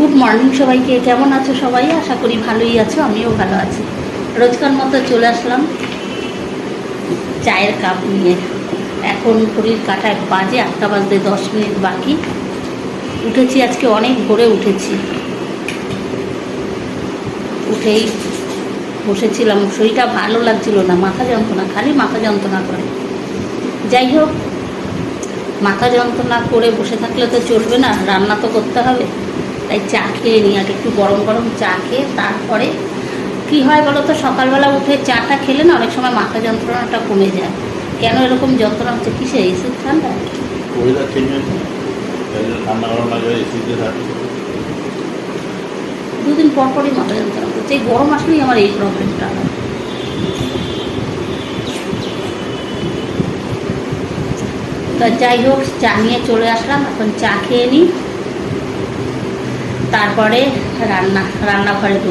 Good morning সবাইকে। কেমন আছো সবাই? আশা করি ভালোই আছো, আমিও ভালো আছি। রোজকার মতো চলে আসলাম চায়ের কাপ নিয়ে। এখন ঘড়ির কাঁটায় বাজে 8টা বাজতে 10 মিনিট বাকি। উঠেছি আজকে অনেক ভোরে উঠেছি, উঠেই বসেছিলাম। শরীরটা ভালো লাগছিল না, মাথা যন্ত্রণা, খালি মাথা যন্ত্রণা করে। যাই হোক, মাথা যন্ত্রণা করে বসে থাকলে তো চলবে না, রান্না তো করতে হবে। তাই চা খেয়ে নিই, আগে একটু গরম গরম চা খেয়ে তারপরে কী হয় বলো তো, সকালবেলা উঠে চাটা খেলে না অনেক সময় মাথা যন্ত্রণাটা কমে যায়। কেন এরকম যন্ত্রণা হচ্ছে? কিসে? এসি ঠান্ডা? ওয়েদার চেঞ্জ হয়েছে, ঠান্ডা গরম লাগে, এসিতে থাকে। দুদিন পর পরই মাথা যন্ত্রণা করছে। এই গরম আসলেই আমার এই প্রবলেমটা হয়। তা যাই হোক, চা নিয়ে চলে আসলাম, এখন চা খেয়ে নিই, তারপরে রান্নাঘরে ঢুকবো।